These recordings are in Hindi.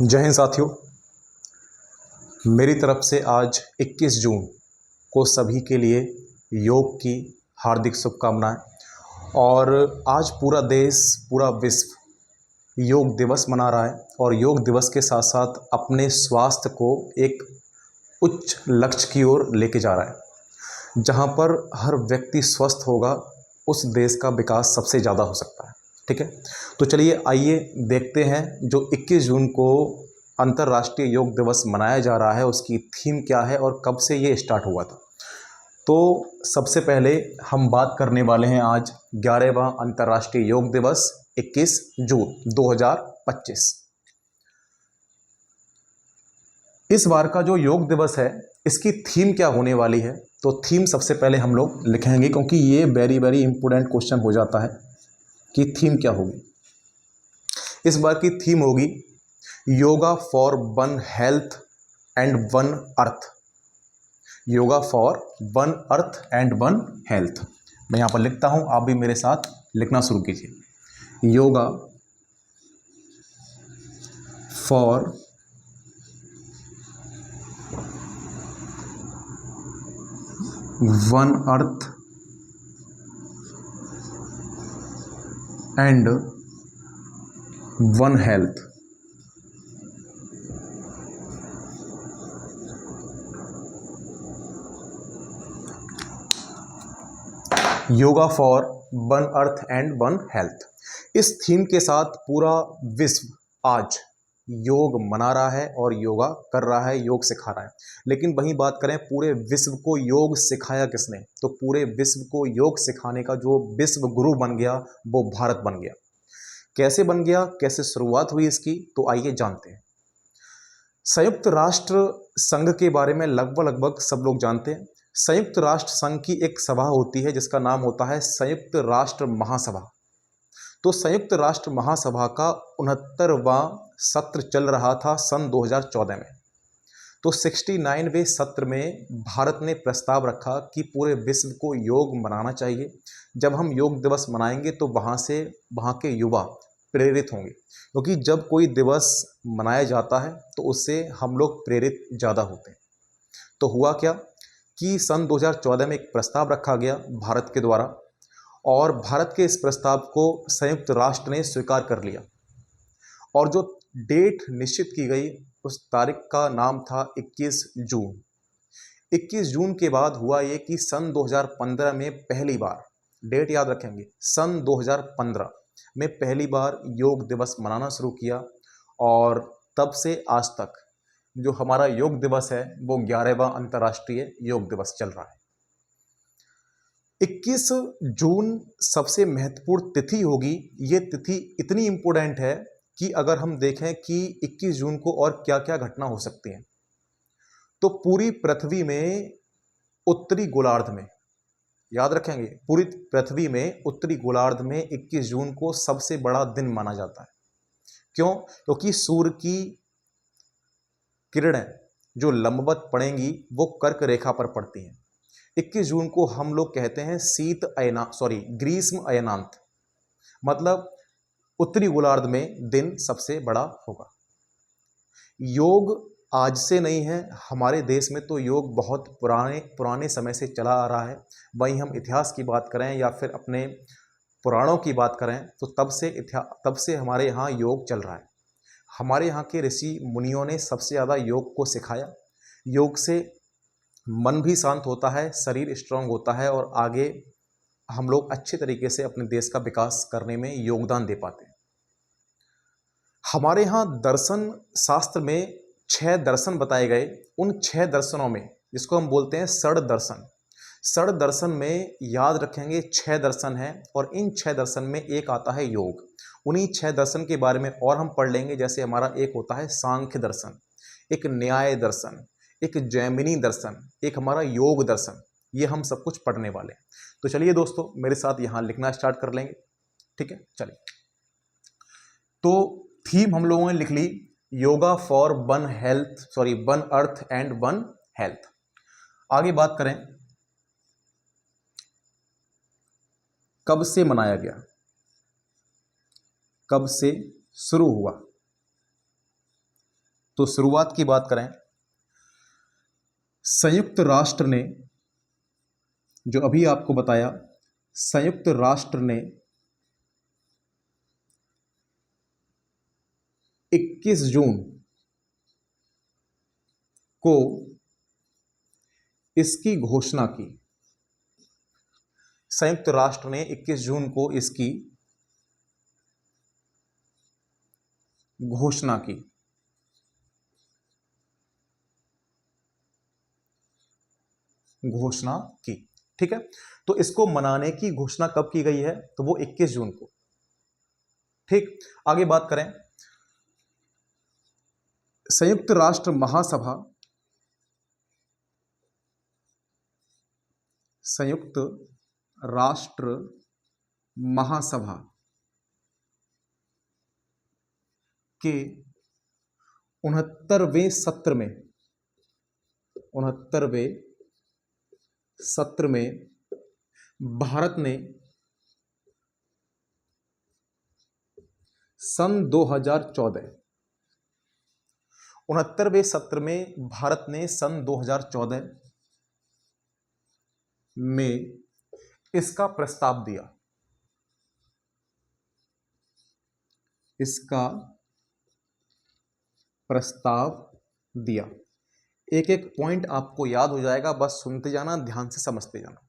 जय हिंद साथियों। मेरी तरफ से आज 21 जून को सभी के लिए योग की हार्दिक शुभकामनाएं। और आज पूरा देश, पूरा विश्व योग दिवस मना रहा है और योग दिवस के साथ साथ अपने स्वास्थ्य को एक उच्च लक्ष्य की ओर लेके जा रहा है। जहां पर हर व्यक्ति स्वस्थ होगा उस देश का विकास सबसे ज़्यादा हो सकता है। ठीक है, तो चलिए आइए देखते हैं जो 21 जून को अंतर्राष्ट्रीय योग दिवस मनाया जा रहा है उसकी थीम क्या है और कब से ये स्टार्ट हुआ था। तो सबसे पहले हम बात करने वाले हैं आज 11वां अंतर्राष्ट्रीय योग दिवस 21 जून 2025। इस बार का जो योग दिवस है इसकी थीम क्या होने वाली है, तो थीम सबसे पहले हम लोग लिखेंगे क्योंकि ये वेरी वेरी इंपॉर्टेंट क्वेश्चन हो जाता है कि थीम क्या होगी। इस बार की थीम होगी yoga for one health and one earth. Yoga for one earth and one health. मैं यहाँ पर लिखता हूँ, आप भी मेरे साथ लिखना शुरू कीजिए। Yoga for one earth and one health. Yoga for one earth and one health. इस थीम के साथ पूरा विश्व आज योग मना रहा है और योगा कर रहा है, योग सिखा रहा है। लेकिन वहीं बात करें पूरे विश्व को योग सिखाया किसने, तो पूरे विश्व को योग सिखाने का जो विश्व गुरु बन गया वो भारत बन गया। कैसे बन गया, कैसे शुरुआत हुई इसकी, तो आइए जानते हैं। संयुक्त राष्ट्र संघ के बारे में लगभग सब लोग जानते हैं। संयुक्त राष्ट्र संघ की एक सभा होती है जिसका नाम होता है संयुक्त राष्ट्र महासभा। तो संयुक्त राष्ट्र महासभा का 69वां सत्र चल रहा था सन 2014 में। तो 69वें सत्र में भारत ने प्रस्ताव रखा कि पूरे विश्व को योग मनाना चाहिए। जब हम योग दिवस मनाएंगे तो वहाँ के युवा प्रेरित होंगे, क्योंकि जब कोई दिवस मनाया जाता है तो उससे हम लोग प्रेरित ज़्यादा होते हैं। तो हुआ क्या कि सन 2014 में एक प्रस्ताव रखा गया भारत के द्वारा और भारत के इस प्रस्ताव को संयुक्त राष्ट्र ने स्वीकार कर लिया और जो डेट निश्चित की गई उस तारीख का नाम था 21 जून। 21 जून के बाद हुआ ये कि सन 2015 में पहली बार, डेट याद रखेंगे, सन 2015 में पहली बार योग दिवस मनाना शुरू किया और तब से आज तक जो हमारा योग दिवस है वो 11वां अंतर्राष्ट्रीय योग दिवस चल रहा है। 21 जून सबसे महत्वपूर्ण तिथि होगी। ये तिथि इतनी इम्पोर्टेंट है कि अगर हम देखें कि 21 जून को और क्या क्या घटना हो सकती है, तो पूरी पृथ्वी में उत्तरी गोलार्ध में, याद रखेंगे, पूरी पृथ्वी में उत्तरी गोलार्ध में 21 जून को सबसे बड़ा दिन माना जाता है। क्यों? क्योंकि सूर्य की किरणें जो लंबवत पड़ेंगी वो कर्क रेखा पर पड़ती हैं। 21 जून को हम लोग कहते हैं ग्रीष्म अयनांत, मतलब उत्तरी गोलार्ध में दिन सबसे बड़ा होगा। योग आज से नहीं है, हमारे देश में तो योग बहुत पुराने समय से चला आ रहा है। वहीं हम इतिहास की बात करें या फिर अपने पुराणों की बात करें तो तब से हमारे यहाँ योग चल रहा है। हमारे यहाँ के ऋषि मुनियों ने सबसे ज़्यादा योग को सिखाया। योग से मन भी शांत होता है, शरीर स्ट्रांग होता है और आगे हम लोग अच्छे तरीके से अपने देश का विकास करने में योगदान दे पाते हैं। हमारे यहाँ दर्शन शास्त्र में 6 दर्शन बताए गए। उन 6 दर्शनों में, जिसको हम बोलते हैं षड दर्शन में, याद रखेंगे 6 दर्शन हैं और इन 6 दर्शन में एक आता है योग। उन्हीं 6 दर्शन के बारे में और हम पढ़ लेंगे। जैसे हमारा एक होता है सांख्य दर्शन, एक न्याय दर्शन, एक जैमिनी दर्शन, एक हमारा योग दर्शन। ये हम सब कुछ पढ़ने वाले हैं। तो चलिए दोस्तों मेरे साथ यहाँ लिखना स्टार्ट कर लेंगे। ठीक है, चलिए। तो थीम हम लोगों ने लिख ली, yoga for one earth and one health. आगे बात करें कब से मनाया गया, कब से शुरू हुआ। तो शुरुआत की बात करें, संयुक्त राष्ट्र ने, जो अभी आपको बताया, संयुक्त राष्ट्र ने 21 जून को इसकी घोषणा की। संयुक्त राष्ट्र ने 21 जून को इसकी घोषणा की। घोषणा की, ठीक है। तो इसको मनाने की घोषणा कब की गई है? तो वो 21 जून को, ठीक। आगे बात करें, संयुक्त राष्ट्र महासभा, संयुक्त राष्ट्र महासभा के 69वें सत्र में, 69वें सत्र में भारत ने सन 2014, 69वें सत्र में भारत ने सन 2014 में इसका प्रस्ताव दिया। इसका प्रस्ताव दिया। एक एक पॉइंट आपको याद हो जाएगा, बस सुनते जाना, ध्यान से समझते जाना।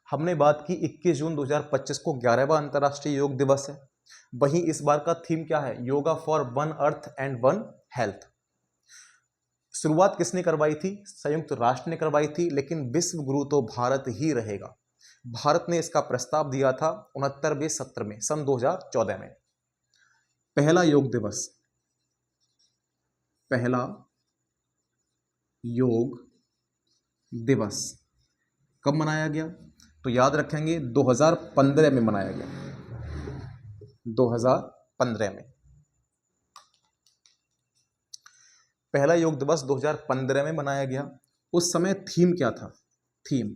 हमने बात की 21 जून 2025 को 11वां अंतर्राष्ट्रीय योग दिवस है। वहीं इस बार का थीम क्या है? Yoga for one earth and one health. शुरुआत किसने करवाई थी? संयुक्त राष्ट्र ने करवाई थी, लेकिन विश्व गुरु तो भारत ही रहेगा। भारत ने इसका प्रस्ताव दिया था 69वें सत्र में, सन 2014 में। पहला योग दिवस, पहला योग दिवस कब मनाया गया? तो याद रखेंगे 2015 में मनाया गया। 2015 में पहला योग दिवस 2015 में मनाया गया। उस समय थीम क्या था? थीम,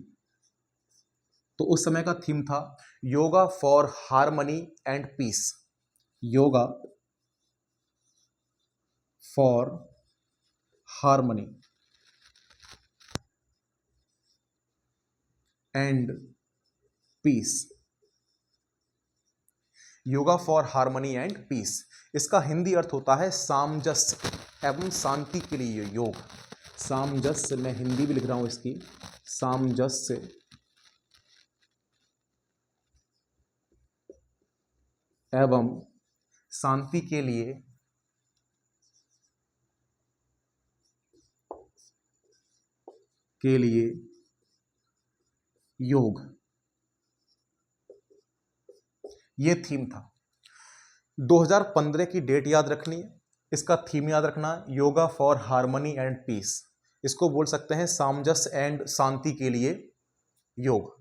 तो उस समय का थीम था yoga for harmony and peace. Yoga for harmony and peace. Yoga for harmony and peace, इसका हिंदी अर्थ होता है सामंजस्य एवं शांति के लिए योग। सामंजस्य, मैं हिंदी भी लिख रहा हूं इसकी, सामंजस्य एवं शांति के लिए योग, ये थीम था। 2015 की डेट याद रखनी है, इसका थीम याद रखना, yoga for harmony and peace. इसको बोल सकते हैं सामंजस्य एंड शांति के लिए योग।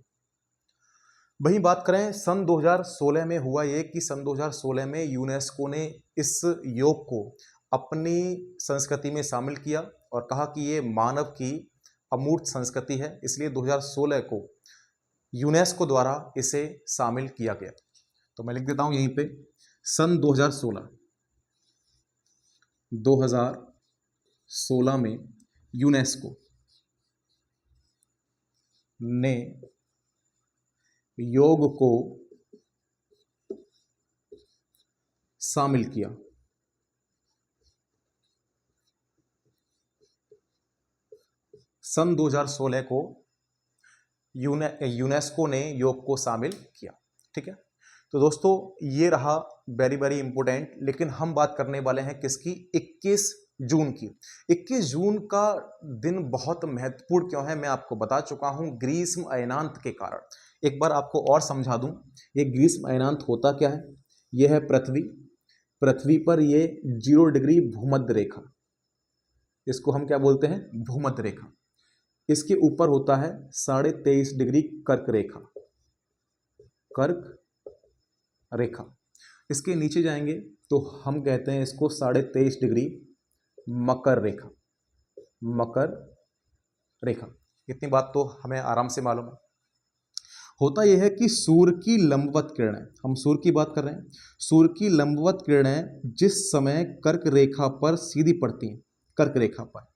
वहीं बात करें सन 2016 में हुआ ये कि सन 2016 में यूनेस्को ने इस योग को अपनी संस्कृति में शामिल किया और कहा कि ये मानव की अमूर्त संस्कृति है, इसलिए 2016 को यूनेस्को द्वारा इसे शामिल किया गया। तो मैं लिख देता हूं यहीं पे, सन 2016 में यूनेस्को ने योग को शामिल किया। सन 2016 को यूनेस्को ने योग को शामिल किया, ठीक है। तो दोस्तों ये रहा वेरी वेरी इंपॉर्टेंट, लेकिन हम बात करने वाले हैं किसकी? 21 जून की। 21 जून का दिन बहुत महत्वपूर्ण क्यों है मैं आपको बता चुका हूं, ग्रीष्म अयनांत के कारण। एक बार आपको और समझा दूं, ये ग्रीष्म अयनांत होता क्या है? यह है पृथ्वी, पृथ्वी पर ये 0 डिग्री भूमध्य रेखा, इसको हम क्या बोलते हैं? भूमध्य रेखा। इसके ऊपर होता है 23.5 डिग्री कर्क रेखा, कर्क रेखा। इसके नीचे जाएंगे तो हम कहते हैं इसको 23.5 डिग्री मकर रेखा, मकर रेखा। इतनी बात तो हमें आराम से मालूम है। होता यह है कि सूर्य की लंबवत किरणें, हम सूर्य की बात कर रहे हैं, सूर्य की लंबवत किरणें जिस समय कर्क रेखा पर सीधी पड़ती हैं, कर्क रेखा पर।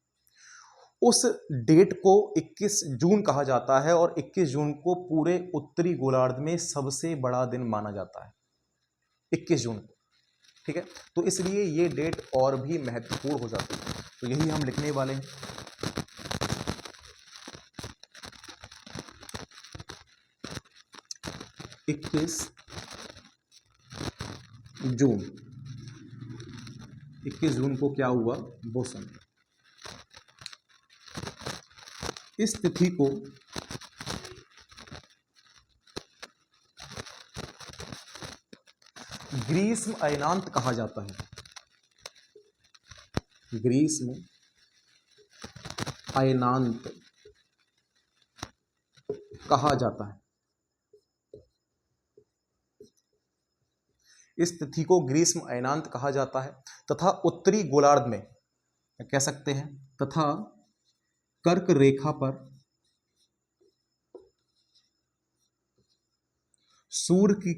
उस डेट को 21 जून कहा जाता है और 21 जून को पूरे उत्तरी गोलार्ध में सबसे बड़ा दिन माना जाता है, 21 जून को। ठीक है, तो इसलिए ये डेट और भी महत्वपूर्ण हो जाती है, तो यही हम लिखने वाले हैं। 21 जून, 21 जून को क्या हुआ वो समझो। इस तिथि को ग्रीष्म अयनांत कहा जाता है, ग्रीष्म अयनांत कहा जाता है। इस तिथि को ग्रीष्म अयनांत कहा जाता है तथा उत्तरी गोलार्ध में कह सकते हैं, तथा कर्क रेखा पर सूर्य की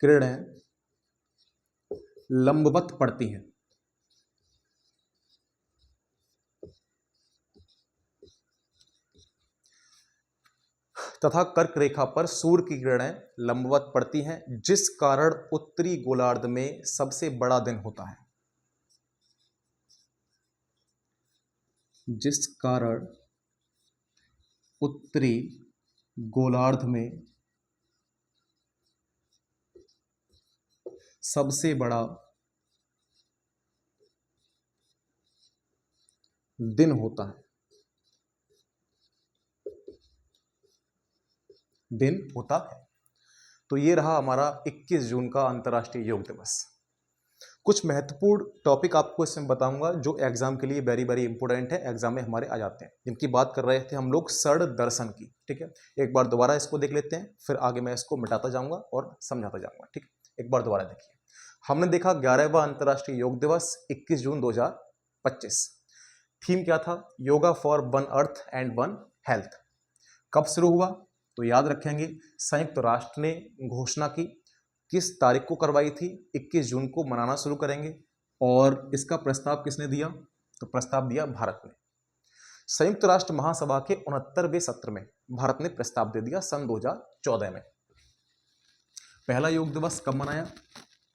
किरणें लंबवत पड़ती हैं, तथा कर्क रेखा पर सूर्य की किरणें लंबवत पड़ती हैं, जिस कारण उत्तरी गोलार्ध में सबसे बड़ा दिन होता है, जिस कारण उत्तरी गोलार्ध में सबसे बड़ा दिन होता है, तो ये रहा हमारा 21 जून का अंतर्राष्ट्रीय योग दिवस। कुछ महत्वपूर्ण टॉपिक आपको इसमें बताऊंगा जो एग्जाम के लिए वेरी वेरी इंपॉर्टेंट है, एग्जाम में हमारे आ जाते हैं, जिनकी बात कर रहे थे हम लोग षड दर्शन की। ठीक है, एक बार दोबारा इसको देख लेते हैं, फिर आगे मैं इसको मिटाता जाऊंगा और समझाता जाऊंगा। ठीक है, एक बार दोबारा देखिए। हमने देखा 11वां अंतर्राष्ट्रीय योग दिवस 21 जून 2025। थीम क्या था? Yoga for one earth and one health. कब शुरू हुआ? तो याद रखेंगे, संयुक्त राष्ट्र ने घोषणा की। किस तारीख को करवाई थी? 21 जून को मनाना शुरू करेंगे। और इसका प्रस्ताव किसने दिया? तो प्रस्ताव दिया भारत ने। संयुक्त राष्ट्र महासभा के 69वें सत्र में भारत ने प्रस्ताव दे दिया सन 2014 में। पहला योग दिवस कब मनाया?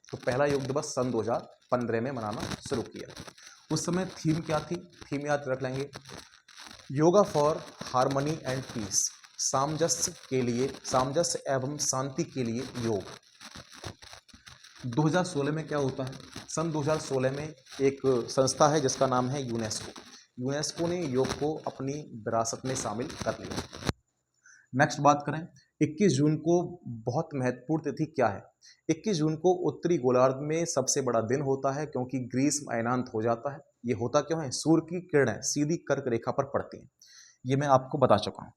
तो पहला योग दिवस सन 2015 में मनाना शुरू किया। उस समय थीम क्या थी? थीम याद रख लेंगे, yoga for harmony and peace, सामंजस्य एवं शांति के लिए योग। 2016 में क्या होता है? सन 2016 में एक संस्था है जिसका नाम है यूनेस्को। यूनेस्को ने योग को अपनी विरासत में शामिल कर लिया। नेक्स्ट बात करें, 21 जून को बहुत महत्वपूर्ण तिथि क्या है? 21 जून को उत्तरी गोलार्ध में सबसे बड़ा दिन होता है, क्योंकि ग्रीष्म अयनांत हो जाता है। ये होता क्यों है? सूर्य की किरणें सीधी कर्क रेखा पर पड़ती हैं। ये मैं आपको बता चुका हूं।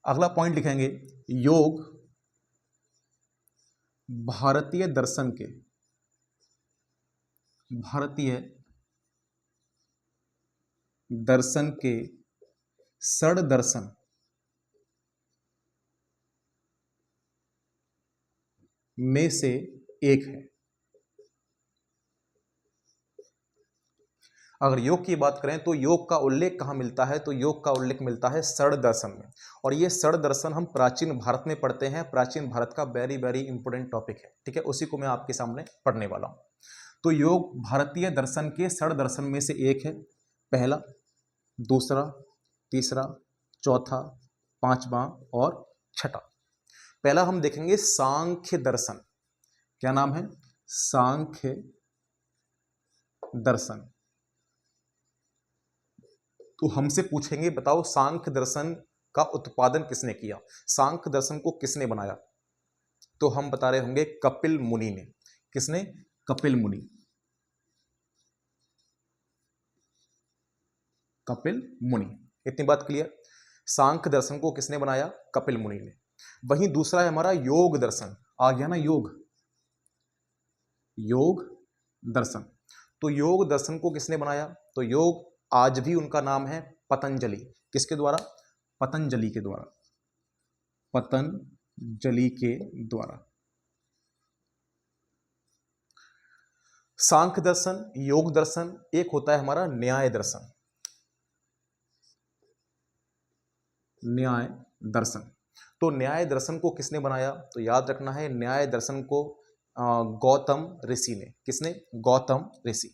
अगला पॉइंट लिखेंगे, योग भारतीय दर्शन के षड दर्शन में से एक है। अगर योग की बात करें तो योग का उल्लेख कहाँ मिलता है? तो योग का उल्लेख मिलता है षड दर्शन में। और ये षड दर्शन हम प्राचीन भारत में पढ़ते हैं। प्राचीन भारत का वेरी वेरी इंपॉर्टेंट टॉपिक है। ठीक है, उसी को मैं आपके सामने पढ़ने वाला हूँ। तो योग भारतीय दर्शन के षड दर्शन में से एक है। पहला, दूसरा, तीसरा, चौथा, पांचवा और छठा। पहला हम देखेंगे सांख्य दर्शन। क्या नाम है? सांख्य दर्शन। तो हमसे पूछेंगे, बताओ सांख्य दर्शन का उत्पादन किसने किया? सांख्य दर्शन को किसने बनाया? तो हम बता रहे होंगे कपिल मुनि ने। किसने? कपिल मुनि। कपिल मुनि, इतनी बात क्लियर। सांख्य दर्शन को किसने बनाया? कपिल मुनि ने। वहीं दूसरा है हमारा योग दर्शन। आ गया ना योग दर्शन। तो योग दर्शन को किसने बनाया? तो योग आज भी उनका नाम है पतंजलि। किसके द्वारा? पतंजलि के द्वारा, पतंजलि के द्वारा। सांख्य दर्शन, योग दर्शन, एक होता है हमारा न्याय दर्शन, न्याय दर्शन। तो न्याय दर्शन को किसने बनाया? तो याद रखना है, न्याय दर्शन को गौतम ऋषि ने। किसने? गौतम ऋषि,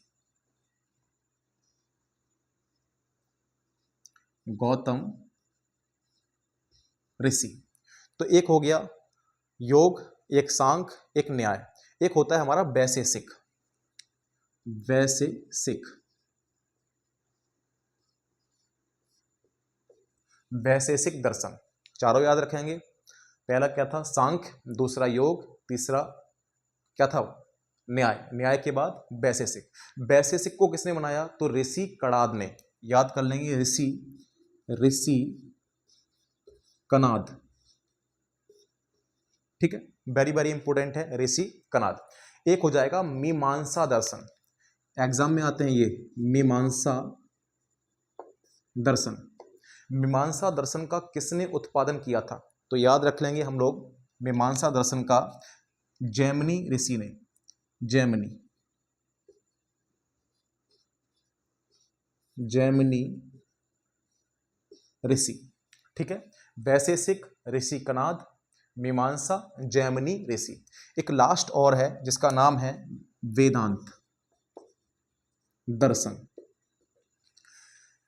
गौतम ऋषि। तो एक हो गया योग, एक सांख्य, एक न्याय। एक होता है हमारा वैशेषिक, वैशेषिक, वैशेषिक दर्शन। चारों याद रखेंगे। पहला क्या था? सांख्य, दूसरा योग, तीसरा क्या था? न्याय। न्याय के बाद वैशेषिक। वैशेषिक को किसने बनाया? तो ऋषि कणाद ने। याद कर लेंगे, ऋषि कणाद। ठीक है, वेरी वेरी इंपॉर्टेंट है, ऋषि कणाद। एक हो जाएगा मीमांसा दर्शन, एग्जाम में आते हैं ये, मीमांसा दर्शन। मीमांसा दर्शन का किसने उत्पादन किया था? तो याद रख लेंगे हम लोग, मीमांसा दर्शन का जैमिनी ऋषि ने, जैमिनी, जैमिनी ऋषि। ठीक है, वैशेषिक ऋषि कणाद, मीमांसा जैमिनी ऋषि। एक लास्ट और है जिसका नाम है वेदांत दर्शन।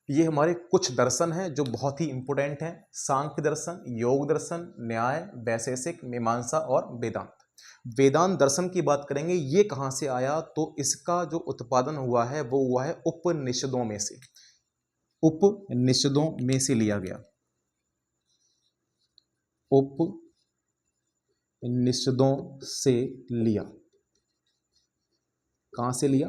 ये हमारे कुछ दर्शन हैं जो बहुत ही इंपॉर्टेंट हैं, सांख्य दर्शन, योग दर्शन, न्याय, वैशेषिक, मीमांसा और वेदांत। वेदांत दर्शन की बात करेंगे, ये कहाँ से आया? तो इसका जो उत्पादन हुआ है वो हुआ है उपनिषदों में से, उपनिषदों में से लिया गया, उपनिषदों से लिया। कहाँ से लिया?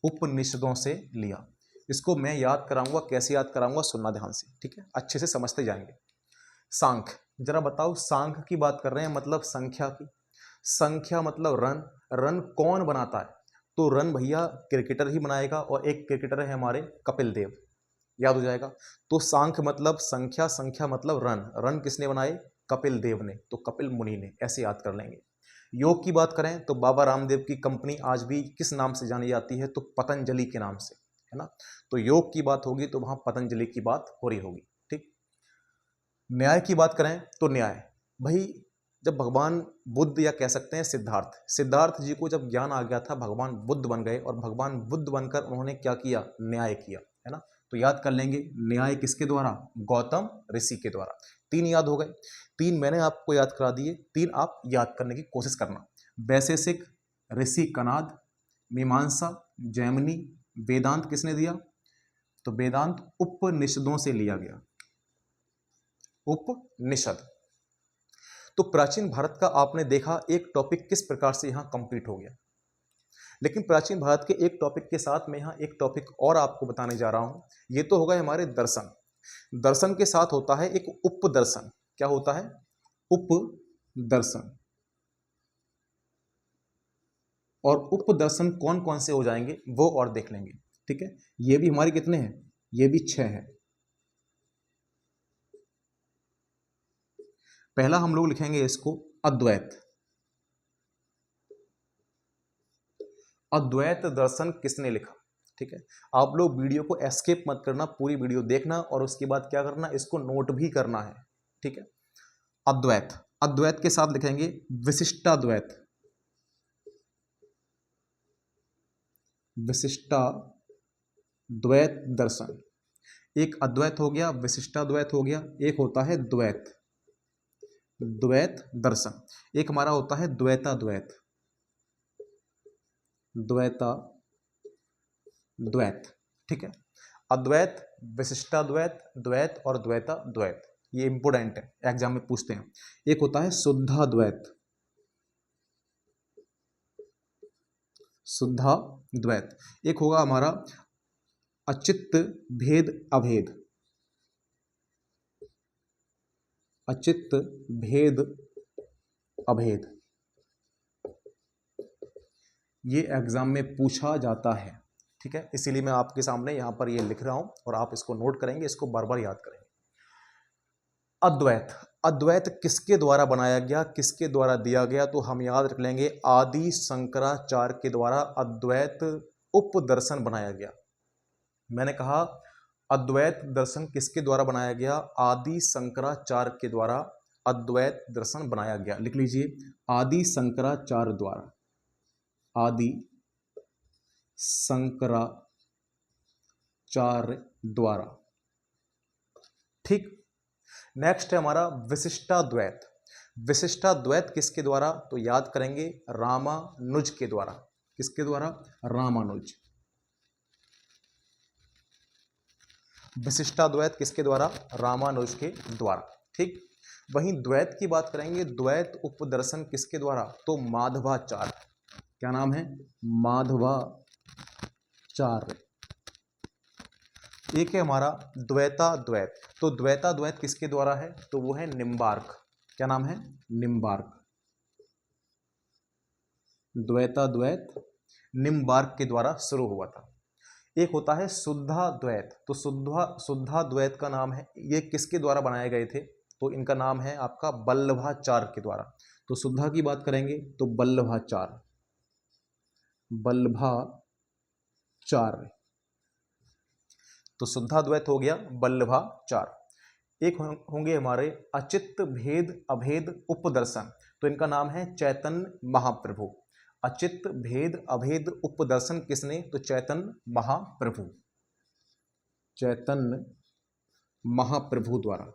उपनिषदों से लिया। इसको मैं याद कराऊंगा, कैसे याद कराऊंगा सुनना ध्यान से, ठीक है, अच्छे से समझते जाएंगे। सांख्य, जरा बताओ, सांख्य की बात कर रहे हैं, मतलब संख्या की। संख्या मतलब रन। रन कौन बनाता है? तो रन भैया क्रिकेटर ही बनाएगा, और एक क्रिकेटर है हमारे कपिल देव, याद हो जाएगा। तो सांख्य मतलब संख्या, संख्या मतलब रन। रन किसने बनाए? कपिल देव ने, तो कपिल मुनि ने, ऐसे याद कर लेंगे। योग की बात करें तो बाबा रामदेव की कंपनी आज भी किस नाम से जानी जाती है? तो पतंजलि के नाम से, है ना। तो योग की बात होगी तो वहां पतंजलि की बात हो रही होगी। ठीक। न्याय की बात करें तो न्याय भाई, जब भगवान बुद्ध, या कह सकते हैं सिद्धार्थ, सिद्धार्थ जी को जब ज्ञान आ गया था, भगवान बुद्ध बन गए, और भगवान बुद्ध बनकर उन्होंने क्या किया? न्याय किया, है ना। तो याद कर लेंगे, न्याय किसके द्वारा? गौतम ऋषि के द्वारा। 3 याद हो गए। 3 मैंने आपको याद करा दिए, 3 आप याद करने की कोशिश करना। वैशेषिक ऋषि कणाद, मीमांसा जैमिनी, वेदांत किसने दिया? तो वेदांत उपनिषदों से लिया गया, उपनिषद। तो प्राचीन भारत का आपने देखा एक टॉपिक किस प्रकार से यहां कंप्लीट हो गया। लेकिन प्राचीन भारत के एक टॉपिक के साथ मैं यहां एक टॉपिक और आपको बताने जा रहा हूं। ये तो होगा हमारे दर्शन। दर्शन के साथ होता है एक उपदर्शन। क्या होता है? उपदर्शन। और उपदर्शन कौन कौन से हो जाएंगे वो और देख लेंगे। ठीक है, ये भी हमारे कितने हैं? ये भी 6 हैं। पहला हम लोग लिखेंगे इसको अद्वैत। अद्वैत दर्शन किसने लिखा? ठीक है, आप लोग वीडियो को एस्केप मत करना, पूरी वीडियो देखना, और उसके बाद क्या करना, इसको नोट भी करना है। ठीक है, अद्वैत, अद्वैत के साथ लिखेंगे विशिष्टाद्वैत, विशिष्टाद्वैत दर्शन। एक अद्वैत हो गया, विशिष्टाद्वैत हो गया, एक होता है द्वैत, द्वैत दर्शन। एक हमारा होता है द्वैताद्वैत, द्वैताद्वैत। ठीक है, अद्वैत, विशिष्टाद्वैत, द्वैत और द्वैताद्वैत, ये इंपोर्टेंट है, एग्जाम में पूछते हैं। एक होता है शुद्धाद्वैत, शुद्धाद्वैत। एक होगा हमारा अचित्त भेद अभेद, अचित्त भेद अभेद, ये एग्जाम में पूछा जाता है। ठीक है, इसीलिए मैं आपके सामने यहां पर ये लिख रहा हूं, और आप इसको नोट करेंगे, इसको बार बार याद करेंगे। अद्वैत, अद्वैत किसके द्वारा बनाया गया, किसके द्वारा दिया गया, तो हम याद रख लेंगे आदि शंकराचार्य के द्वारा अद्वैत उपदर्शन बनाया गया। मैंने कहा अद्वैत दर्शन किसके द्वारा बनाया गया, आदि शंकराचार्य के द्वारा अद्वैत दर्शन बनाया गया। लिख लीजिए, आदि शंकराचार्य द्वारा, आदि शंकराचार्य द्वारा। ठीक। नेक्स्ट है हमारा विशिष्टाद्वैत। विशिष्टाद्वैत किसके द्वारा, तो याद करेंगे रामानुज के द्वारा। किसके द्वारा, रामानुज। विशिष्टाद्वैत किसके द्वारा, रामानुज के द्वारा। ठीक। वहीं द्वैत की बात करेंगे, द्वैत उपदर्शन किसके द्वारा, तो माधवाचार्य। क्या नाम है, माधवाचार्य। एक है हमारा द्वैताद्वैत, तो द्वैताद्वैत किसके द्वारा है, तो वो है निम्बार्क। क्या नाम है, निम्बार्क। द्वैताद्वैत निम्बार्क के द्वारा शुरू हुआ था। एक होता है शुद्धाद्वैत, तो शुद्धाद्वैत का नाम है, ये किसके द्वारा बनाए गए थे, तो इनका नाम है आपका वल्लभाचार्य के द्वारा। तो शुद्धा की बात करेंगे तो वल्लभाचार्य, वल्लभाचार्य। तो शुद्धाद्वैत हो गया वल्लभाचार्य। एक होंगे हमारे अचित्त भेद अभेद उपदर्शन, तो इनका नाम है चैतन्य महाप्रभु। अचित्त भेद अभेद उपदर्शन किसने, तो चैतन्य महाप्रभु, चैतन्य महाप्रभु द्वारा।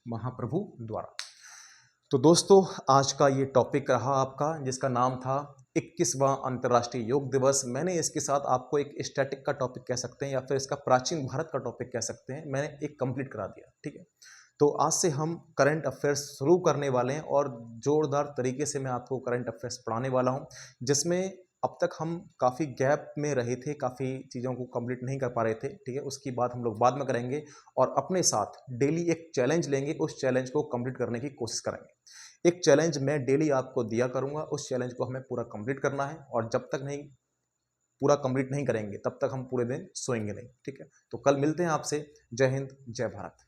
महाप्रभु द्वारा। तो दोस्तों आज का ये टॉपिक रहा आपका, जिसका नाम था 21वां अंतर्राष्ट्रीय योग दिवस। मैंने इसके साथ आपको एक स्टैटिक का टॉपिक कह सकते हैं या फिर इसका प्राचीन भारत का टॉपिक कह सकते हैं, मैंने एक कंप्लीट करा दिया। ठीक है, तो आज से हम करंट अफेयर्स शुरू करने वाले हैं और जोरदार तरीके से मैं आपको करंट अफेयर्स पढ़ाने वाला हूं, जिसमें अब तक हम काफ़ी गैप में रहे थे, काफ़ी चीज़ों को कंप्लीट नहीं कर पा रहे थे। ठीक है, उसकी बात हम लोग बाद में करेंगे और अपने साथ डेली एक चैलेंज लेंगे, उस चैलेंज को कंप्लीट करने की कोशिश करेंगे। एक चैलेंज मैं डेली आपको दिया करूंगा, उस चैलेंज को हमें पूरा कंप्लीट करना है और जब तक नहीं पूरा कंप्लीट नहीं करेंगे तब तक हम पूरे दिन सोएंगे नहीं। ठीक है, तो कल मिलते हैं आपसे। जय हिंद, जय भारत।